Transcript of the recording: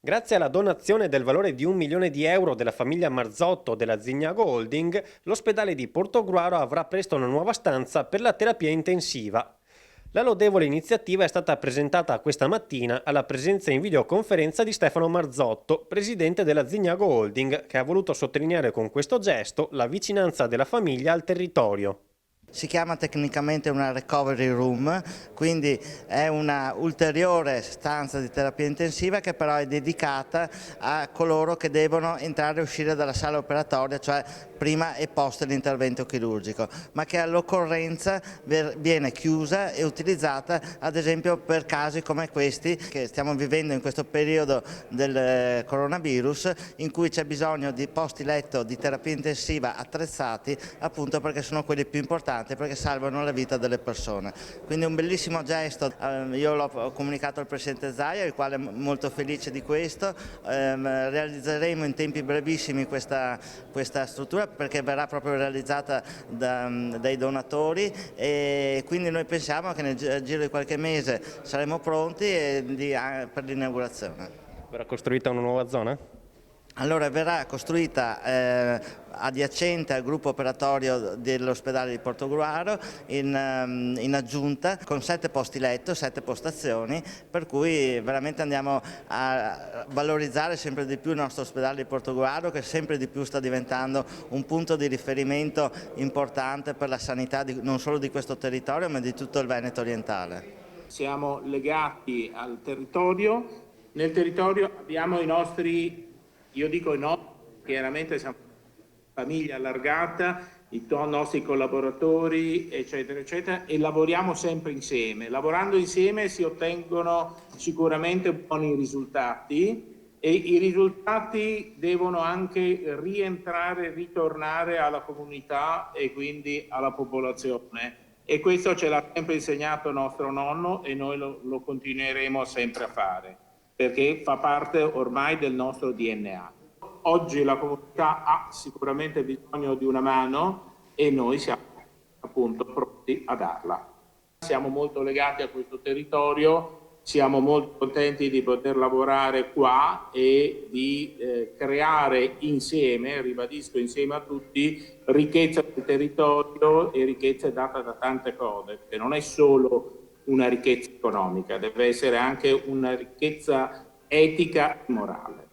Grazie alla donazione del valore di 1 milione di euro della famiglia Marzotto della Zignago Holding, l'ospedale di Portogruaro avrà presto una nuova stanza per la terapia intensiva. La lodevole iniziativa è stata presentata questa mattina alla presenza in videoconferenza di Stefano Marzotto, presidente della Zignago Holding, che ha voluto sottolineare con questo gesto la vicinanza della famiglia al territorio. Si chiama tecnicamente una recovery room, quindi è una ulteriore stanza di terapia intensiva che però è dedicata a coloro che devono entrare e uscire dalla sala operatoria, cioè prima e post l'intervento chirurgico, ma che all'occorrenza viene chiusa e utilizzata ad esempio per casi come questi che stiamo vivendo in questo periodo del coronavirus, in cui c'è bisogno di posti letto di terapia intensiva attrezzati, appunto perché sono quelli più importanti, perché salvano la vita delle persone. Quindi un bellissimo gesto, io l'ho comunicato al Presidente Zaia, il quale è molto felice di questo. Realizzeremo in tempi brevissimi questa struttura perché verrà proprio realizzata dai donatori, e quindi noi pensiamo che nel giro di qualche mese saremo pronti per l'inaugurazione. Verrà costruita una nuova zona? Allora verrà costruita adiacente al gruppo operatorio dell'ospedale di Portogruaro in aggiunta, con 7 posti letto, 7 postazioni, per cui veramente andiamo a valorizzare sempre di più il nostro ospedale di Portogruaro, che sempre di più sta diventando un punto di riferimento importante per la sanità non solo di questo territorio ma di tutto il Veneto orientale. Siamo legati al territorio, nel territorio abbiamo i nostri, io dico i nostri, chiaramente siamo famiglia allargata, i nostri collaboratori, eccetera, eccetera, e lavoriamo sempre insieme. Lavorando insieme si ottengono sicuramente buoni risultati e i risultati devono anche ritornare alla comunità e quindi alla popolazione. E questo ce l'ha sempre insegnato nostro nonno e noi lo continueremo sempre a fare, perché fa parte ormai del nostro DNA. Oggi la comunità ha sicuramente bisogno di una mano e noi siamo appunto pronti a darla. Siamo molto legati a questo territorio, siamo molto contenti di poter lavorare qua e di creare insieme, ribadisco insieme a tutti, ricchezza del territorio e ricchezza data da tante cose, che non è solo una ricchezza economica, deve essere anche una ricchezza etica e morale.